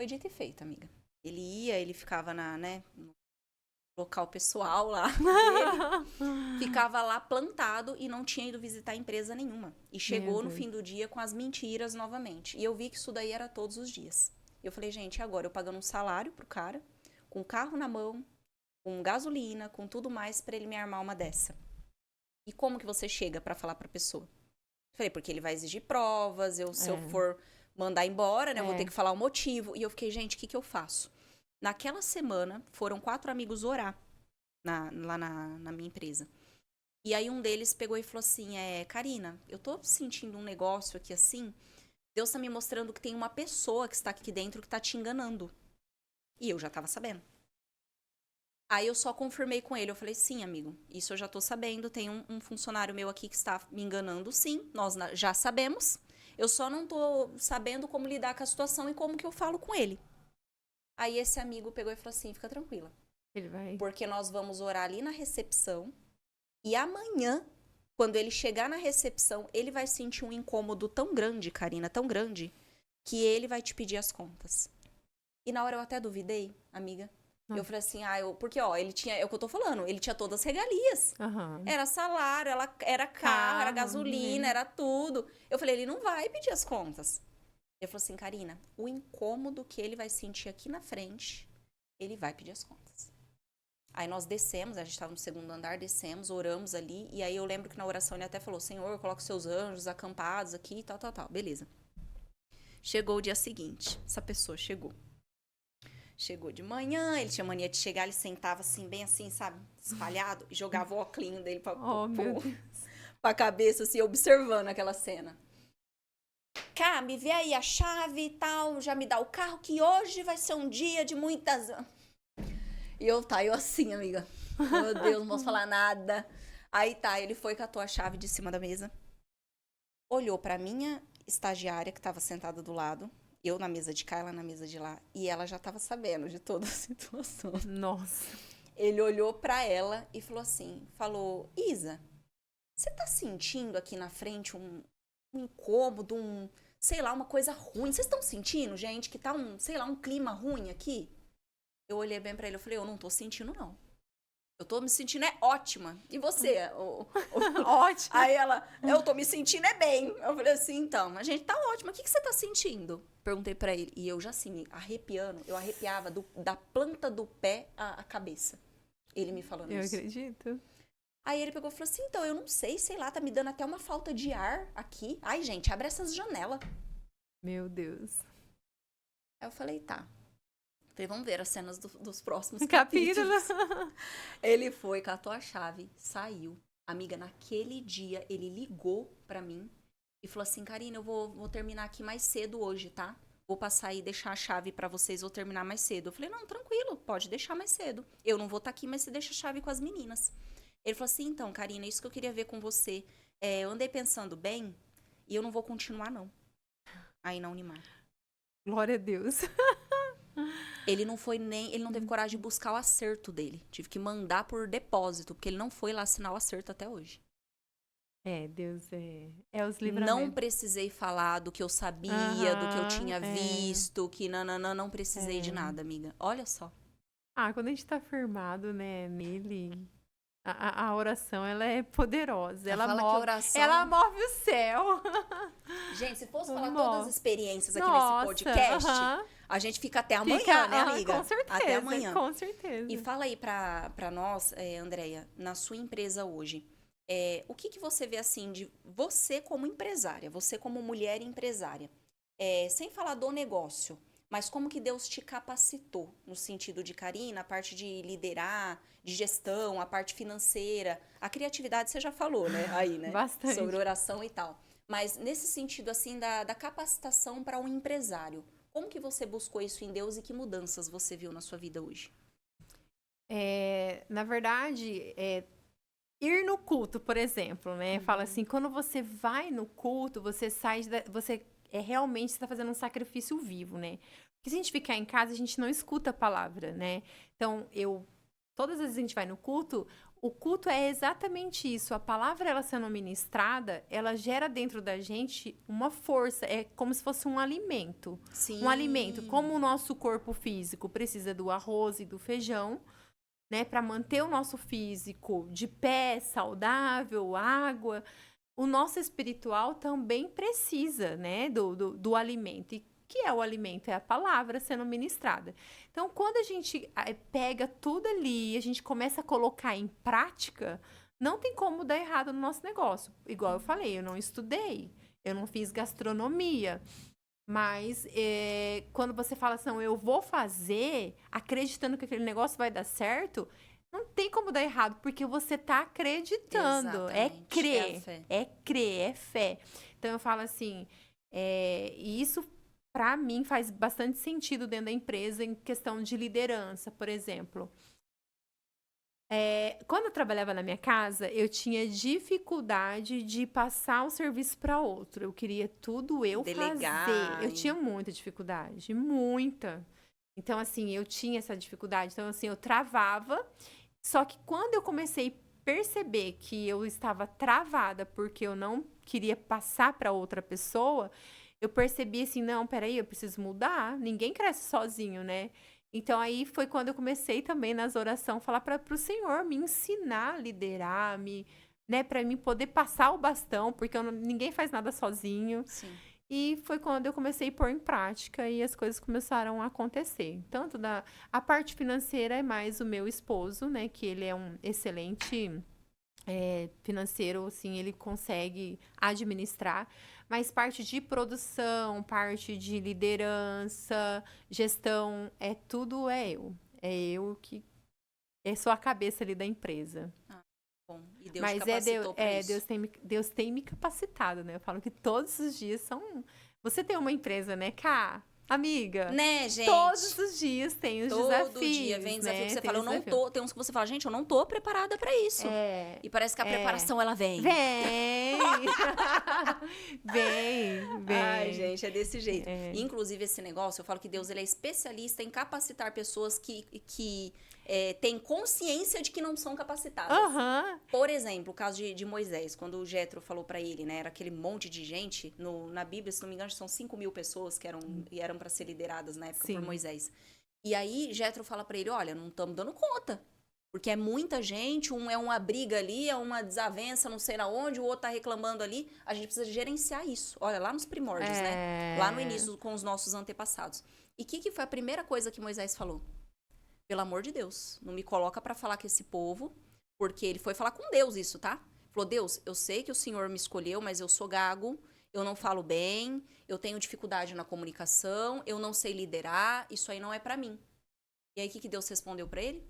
Foi dito e feito, amiga. Ele ficava no local pessoal lá dele, ficava lá plantado e não tinha ido visitar empresa nenhuma. E chegou no fim do dia com as mentiras novamente. E eu vi que isso daí era todos os dias. Eu falei, gente, e agora? Eu pagando um salário pro cara, com o carro na mão, com gasolina, com tudo mais, pra ele me armar uma dessa. E como que você chega pra falar pra pessoa? Eu falei, porque ele vai exigir provas, se eu for mandar embora, né, eu vou ter que falar o motivo. E eu fiquei, gente, o que eu faço? Naquela semana, foram 4 amigos orar lá na minha empresa. E aí um deles pegou e falou assim, Karina, eu tô sentindo um negócio aqui assim, Deus tá me mostrando que tem uma pessoa que está aqui dentro que tá te enganando. E eu já tava sabendo. Aí eu só confirmei com ele, eu falei, sim, amigo, isso eu já tô sabendo, tem um funcionário meu aqui que está me enganando, sim, nós já sabemos, eu só não tô sabendo como lidar com a situação e como que eu falo com ele. Aí esse amigo pegou e falou assim, fica tranquila, porque nós vamos orar ali na recepção e amanhã, quando ele chegar na recepção, ele vai sentir um incômodo tão grande, Karina, tão grande, que ele vai te pedir as contas. E na hora eu até duvidei, amiga. Eu falei assim, porque, ele tinha, é o que eu tô falando, ele tinha todas as regalias. Era salário, era carro, era gasolina, era tudo. Eu falei, ele não vai pedir as contas. Ele falou assim, Karina, o incômodo que ele vai sentir aqui na frente, ele vai pedir as contas. Aí nós descemos, a gente estava no 2º andar, descemos, oramos ali, e aí eu lembro que na oração ele até falou, Senhor, coloca os seus anjos acampados aqui, tal, beleza. Chegou o dia seguinte, essa pessoa chegou. Chegou de manhã, ele tinha mania de chegar, ele sentava assim, bem assim, sabe, espalhado, e jogava o óculos dele pra cabeça, assim, observando aquela cena. Cá, me vê aí a chave e tal, já me dá o carro, que hoje vai ser um dia de muitas... E eu assim, amiga, meu Deus, não posso falar nada. Aí ele foi, catou a chave de cima da mesa, olhou pra minha estagiária, que tava sentada do lado, eu na mesa de cá, ela na mesa de lá. E ela já tava sabendo de toda a situação. Nossa. Ele olhou pra ela e falou, Isa, você tá sentindo aqui na frente um incômodo, sei lá, uma coisa ruim? Vocês estão sentindo, gente, que tá um clima ruim aqui? Eu olhei bem pra ele, eu falei, eu não tô sentindo, não. Eu tô me sentindo ótima. E você? Ótima. Aí eu tô me sentindo bem. Eu falei assim, então, a gente tá ótima. O que você tá sentindo? Perguntei pra ele. E eu já assim, arrepiando, eu arrepiava da planta do pé à cabeça. Ele me falando isso. Eu acredito. Aí ele pegou e falou assim, então, eu não sei lá, tá me dando até uma falta de ar aqui. Ai, gente, abre essas janelas. Meu Deus. Aí eu falei, tá. Falei, vamos ver as cenas dos próximos capítulos. Ele foi, catou a chave, saiu. Amiga, naquele dia, ele ligou pra mim e falou assim, Karina, eu vou terminar aqui mais cedo hoje, tá? Vou passar aí e deixar a chave pra vocês, vou terminar mais cedo. Eu falei, não, tranquilo, pode deixar mais cedo. Eu não vou estar aqui, mas você deixa a chave com as meninas. Ele falou assim, então, Karina, isso que eu queria ver com você. Eu andei pensando bem e eu não vou continuar, não. Aí na Unimar. Glória a Deus. Ele não teve coragem de buscar o acerto dele. Tive que mandar por depósito, porque ele não foi lá assinar o acerto até hoje. Deus é os livramentos. Não precisei falar do que eu sabia, do que eu tinha visto, que não precisei de nada, amiga. Olha só. Quando a gente tá firmado, né, nele, a oração, ela é poderosa. Ela move o céu. Gente, se fosse falar todas as experiências aqui nesse podcast, a gente fica até amanhã, né, amiga? Com certeza. Até amanhã. Com certeza. E fala aí pra nós, Andréia, na sua empresa hoje, o que você vê assim de você como empresária, você como mulher empresária? sem falar do negócio, mas como que Deus te capacitou no sentido de Karina, a parte de liderar, de gestão, a parte financeira, a criatividade você já falou, né? Aí, né? Sobre Bastante. oração e tal. Mas nesse sentido, assim, da capacitação para um empresário, como que você buscou isso em Deus e que mudanças você viu na sua vida hoje? Na verdade, ir no culto, por exemplo, né? Fala Uhum. assim, quando você vai no culto, você sai, você realmente está fazendo um sacrifício vivo, né? Porque se a gente ficar em casa, a gente não escuta a palavra, né? Então, todas as vezes que a gente vai no culto, o culto é exatamente isso. A palavra, ela sendo ministrada, ela gera dentro da gente uma força. É como se fosse um alimento. Um alimento, como Sim. o nosso corpo físico precisa do arroz e do feijão, né, para manter o nosso físico de pé, saudável, água, o nosso espiritual também precisa, né, do alimento. E que é o alimento? É a palavra sendo ministrada. Então, quando a gente pega tudo ali, a gente começa a colocar em prática, não tem como dar errado no nosso negócio. Igual eu falei, eu não estudei, eu não fiz gastronomia. Mas quando você fala assim, "Não, eu vou fazer, acreditando que aquele negócio vai dar certo, não tem como dar errado, porque você tá acreditando. É Exatamente. É a crer, fé. é crer, é fé. Então eu falo assim, e isso para mim faz bastante sentido dentro da empresa em questão de liderança, por exemplo. Quando eu trabalhava na minha casa, eu tinha dificuldade de passar o serviço para outro. Eu queria tudo eu fazer. Delegar. Eu tinha muita dificuldade, muita. Então, assim, eu tinha essa dificuldade. Então, assim, eu travava. Só que quando eu comecei a perceber que eu estava travada porque eu não queria passar para outra pessoa, eu percebi assim, não, peraí, eu preciso mudar. Ninguém cresce sozinho, né? Então aí foi quando eu comecei também nas orações falar para o Senhor me ensinar a liderar, né, para mim poder passar o bastão, porque ninguém faz nada sozinho. Sim. E foi quando eu comecei a pôr em prática e as coisas começaram a acontecer. Tanto a parte financeira é mais o meu esposo, né, que ele é um excelente financeiro, assim, ele consegue administrar, mas parte de produção, parte de liderança, gestão, tudo é eu. É eu que sou a cabeça ali da empresa. Ah, bom. E Deus te Mas capacitou para isso. Deus tem me capacitado, né? Eu falo que todos os dias são. Você tem uma empresa, né, Cá? Amiga, Né, todos gente? os dias tem os Todo dia desafios, vem desafio que né? você Tem fala, os eu não desafios. tô. Tem uns que você fala, gente, eu não tô preparada para isso. É, E parece que a é. preparação ela vem. Vem! Vem, Ai, vem. gente, é desse jeito. É. Inclusive, esse negócio, eu falo que Deus ele é especialista em capacitar pessoas que têm consciência de que não são capacitadas. Aham. Por exemplo, o caso de Moisés, quando o Jetro falou pra ele, né? Era aquele monte de gente. Na Bíblia, se não me engano, são 5.000 pessoas que eram para ser lideradas na época por Sim. Moisés. E aí, Jetro fala pra ele: olha, não estamos dando conta. Porque é muita gente, é uma briga ali, é uma desavença, não sei na onde, o outro tá reclamando ali. A gente precisa gerenciar isso. Olha, lá nos primórdios, né? Lá no É. início, com os nossos antepassados. E o que foi a primeira coisa que Moisés falou? Pelo amor de Deus, não me coloca pra falar com esse povo, porque ele foi falar com Deus isso, tá? Falou: Deus, eu sei que o Senhor me escolheu, mas eu sou gago, eu não falo bem, eu tenho dificuldade na comunicação, eu não sei liderar, isso aí não é pra mim. E aí o que Deus respondeu pra ele?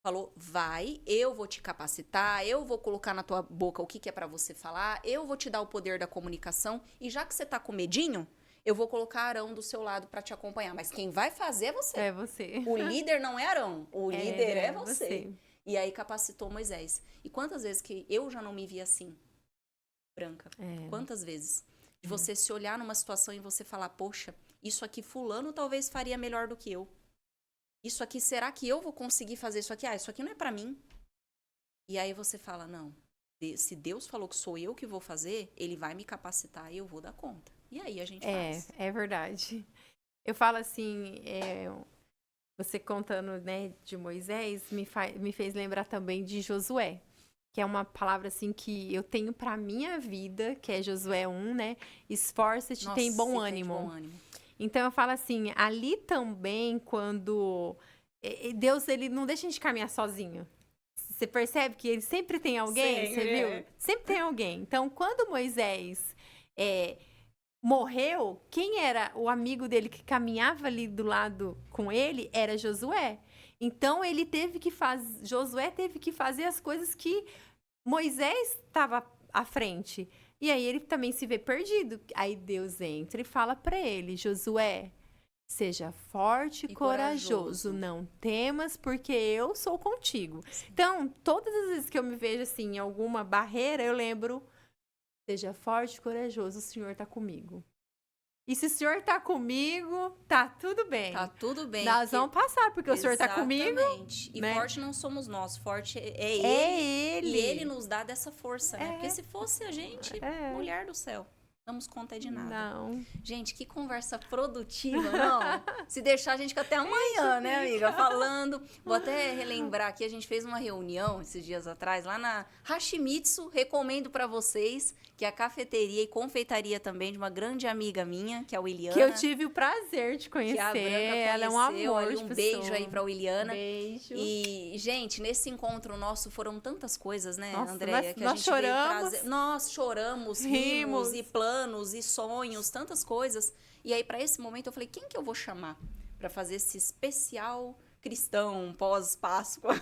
Falou: vai, eu vou te capacitar, eu vou colocar na tua boca o que é pra você falar, eu vou te dar o poder da comunicação, e já que você tá com medinho, eu vou colocar Arão do seu lado pra te acompanhar. Mas quem vai fazer é você. É você. O líder não é Arão, o líder é você. você. E aí capacitou Moisés. E quantas vezes que eu já não me vi assim, Branca? Quantas vezes? De você se olhar numa situação e você falar: poxa, isso aqui fulano talvez faria melhor do que eu. Isso aqui, será que eu vou conseguir fazer isso aqui? Ah, isso aqui não é pra mim. E aí você fala: não, se Deus falou que sou eu que vou fazer, ele vai me capacitar e eu vou dar conta. E aí a gente faz. É verdade. Eu falo assim, você contando, né, de Moisés, me fez lembrar também de Josué, que é uma palavra assim que eu tenho pra minha vida, que é Josué 1, né? Esforça-te, Nossa, tem bom se tem ânimo. bom ânimo. Então eu falo assim, ali também quando Deus ele não deixa a gente caminhar sozinho. Você percebe que ele sempre tem alguém, Sempre, você viu? Sempre tem alguém. Então quando Moisés morreu, quem era o amigo dele que caminhava ali do lado com ele era Josué. Então, Josué teve que fazer as coisas que Moisés estava à frente. E aí, ele também se vê perdido. Aí, Deus entra e fala para ele, Josué, seja forte e corajoso, não temas, porque eu sou contigo. Sim. Então, todas as vezes que eu me vejo assim, em alguma barreira, eu lembro, seja forte e corajoso, o Senhor está comigo. E se o Senhor está comigo, tá tudo bem. Tá tudo bem. Nós vamos passar, porque o Senhor está comigo. Exatamente. E né? Forte não somos nós, forte é Ele. É Ele. E Ele nos dá dessa força, né? Porque se fosse a gente, mulher do céu. Não damos conta de nada. Não. Gente, que conversa produtiva, não? Se deixar, a gente fica até amanhã, né, amiga? Falando. Vou até relembrar que a gente fez uma reunião esses dias atrás, lá na Hashimitsu. Recomendo pra vocês, que é a cafeteria e confeitaria também de uma grande amiga minha, que é a Williana. Que eu tive o prazer de conhecer. Que a Branca ela é um amor de Um pessoa. beijo aí pra Williana. Beijo. E, gente, nesse encontro nosso foram tantas coisas, né, Nossa, Andréia? Que a nós gente choramos. veio trazer. Nós choramos, rimos e planos e sonhos, tantas coisas. E aí, para esse momento, eu falei, quem que eu vou chamar para fazer esse especial cristão pós-Páscoa?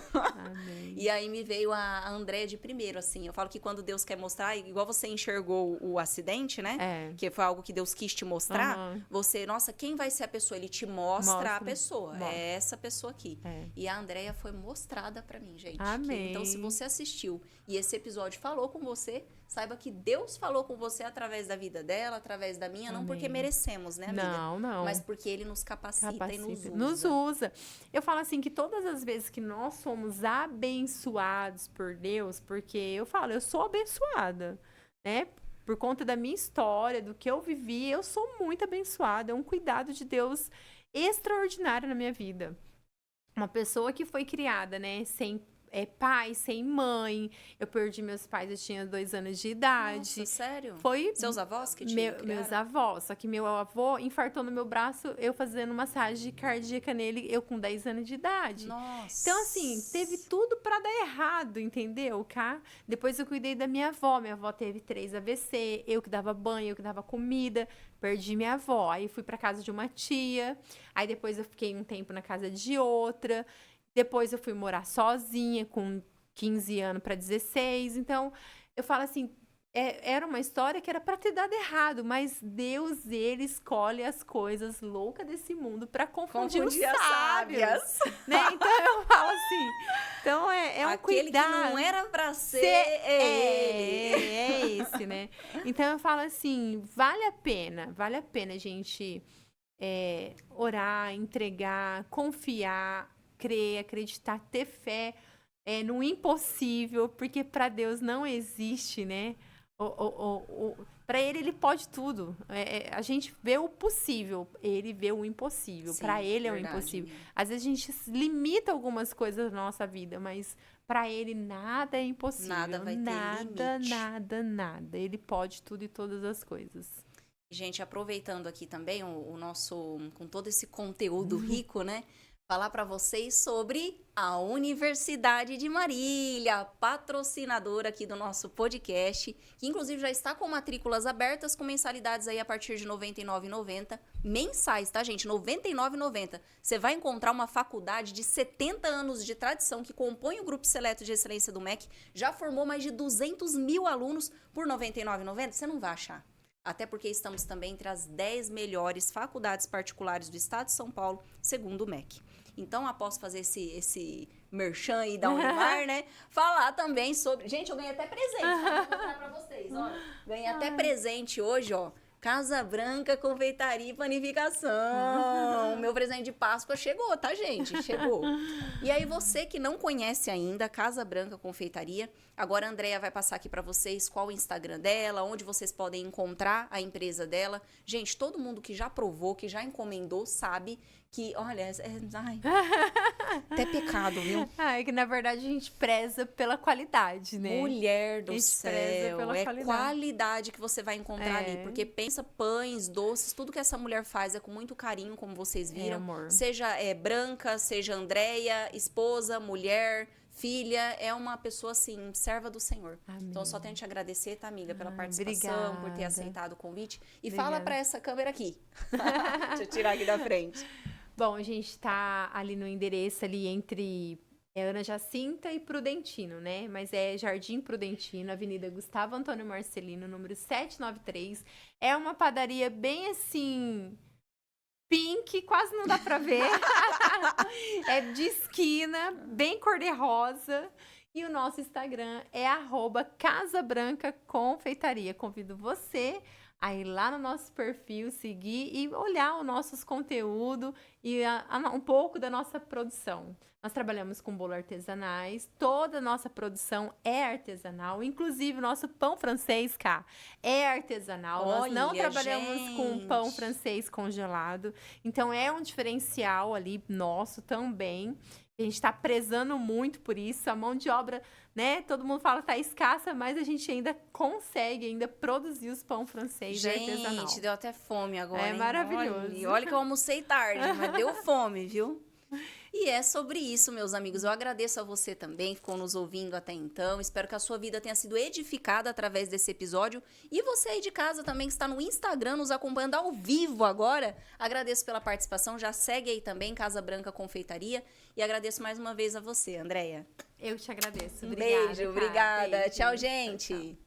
E aí me veio a Andréia de primeiro, assim. Eu falo que quando Deus quer mostrar, igual você enxergou o acidente, né? Que foi algo que Deus quis te mostrar. Você, nossa, quem vai ser a pessoa? Ele te mostra a pessoa. Mostra. É essa pessoa aqui. E a Andréia foi mostrada para mim, gente. Amém. Então, se você assistiu e esse episódio falou com você, saiba que Deus falou com você através da vida dela, através da minha, não porque merecemos, né, amiga? Não. Mas porque Ele nos capacita e nos usa. Eu falo assim, que todas as vezes que nós somos abençoados por Deus, porque eu sou abençoada, né? Por conta da minha história, do que eu vivi, eu sou muito abençoada. É um cuidado de Deus extraordinário na minha vida. Uma pessoa que foi criada, né, sem pai, sem mãe. Eu perdi meus pais, eu tinha 2 anos de idade. Nossa, sério? Foi seus avós que meus avós. Só que meu avô infartou no meu braço, eu fazendo massagem cardíaca nele, eu com 10 anos de idade. Nossa. Então, assim, teve tudo pra dar errado, entendeu, cá? Depois eu cuidei da minha avó. Minha avó teve 3 AVC, eu que dava banho, eu que dava comida. Perdi minha avó. Aí fui pra casa de uma tia. Aí depois eu fiquei um tempo na casa de outra. Depois eu fui morar sozinha, com 15 anos para 16. Então, eu falo assim, era uma história que era para ter dado errado, mas Deus, Ele escolhe as coisas loucas desse mundo para confundir os sábios. Né? Então, eu falo assim, então é um aquele cuidado. Que não era para ser ele. É esse, né? Então, eu falo assim, vale a pena a gente orar, entregar, confiar, crer, acreditar, ter fé no impossível, porque para Deus não existe, né? Para ele pode tudo. A gente vê o possível, ele vê o impossível. Para ele é o impossível. Às vezes a gente limita algumas coisas na nossa vida, mas para ele nada é impossível. Nada vai ter limite. Nada. Ele pode tudo e todas as coisas. Gente, aproveitando aqui também o nosso, com todo esse conteúdo rico, né? Falar para vocês sobre a Universidade de Marília, patrocinadora aqui do nosso podcast, que inclusive já está com matrículas abertas, com mensalidades aí a partir de R$ 99,90, mensais, tá, gente? R$ 99,90. Você vai encontrar uma faculdade de 70 anos de tradição que compõe o Grupo Seleto de Excelência do MEC, já formou mais de 200 mil alunos por R$ 99,90. Você não vai achar. Até porque estamos também entre as 10 melhores faculdades particulares do estado de São Paulo, segundo o MEC. Então, após fazer esse merchan aí da Unimar, né? Falar também sobre... Gente, eu ganhei até presente, tá? Vou mostrar pra vocês, ó. Ganhei até presente hoje, ó. Casa Branca, confeitaria e panificação. Meu presente de Páscoa chegou, tá, gente? Chegou. E aí, você que não conhece ainda Casa Branca Confeitaria, agora a Andréia vai passar aqui pra vocês qual o Instagram dela, onde vocês podem encontrar a empresa dela. Gente, todo mundo que já provou, que já encomendou, sabe que, olha, até pecado, viu? É que, na verdade, a gente preza pela qualidade, né? Mulher do céu, é qualidade que você vai encontrar ali, porque pensa pães, doces, tudo que essa mulher faz é com muito carinho, como vocês viram. Amor. Seja Branca, seja Andréia, esposa, mulher, filha, é uma pessoa, assim, serva do Senhor. Amém. Então, eu só tenho que te agradecer, tá, amiga, pela participação, por ter Obrigada. aceitado o convite. E Obrigada. fala pra essa câmera aqui. Deixa eu tirar aqui da frente. Bom, a gente tá ali no endereço ali entre Ana Jacinta e Prudentino, né? Mas é Jardim Prudentino, Avenida Gustavo Antônio Marcelino, número 793. É uma padaria bem assim, pink, quase não dá pra ver. É de esquina, bem cor-de-rosa. E o nosso Instagram é @casabrancaconfeitaria. Convido você a ir lá no nosso perfil, seguir e olhar os nossos conteúdos e um pouco da nossa produção. Nós trabalhamos com bolo artesanais, toda a nossa produção é artesanal, inclusive o nosso pão francês, cá, é artesanal. Nós não Olha, trabalhamos com gente. pão francês congelado, então é um diferencial ali nosso também. A gente está prezando muito por isso, a mão de obra, né? Todo mundo fala que tá escassa, mas a gente ainda consegue ainda produzir os pão francês artesanal. Gente, deu até fome agora, É hein? maravilhoso. Olha que eu almocei tarde, mas deu fome, viu? E é sobre isso, meus amigos. Eu agradeço a você também que ficou nos ouvindo até então. Espero que a sua vida tenha sido edificada através desse episódio. E você aí de casa também que está no Instagram nos acompanhando ao vivo agora. Agradeço pela participação. Já segue aí também, Casa Branca Confeitaria. E agradeço mais uma vez a você, Andréia. Eu te agradeço. Um Obrigada, beijo, Ká. obrigada. Beijo. Tchau, gente. Tchau.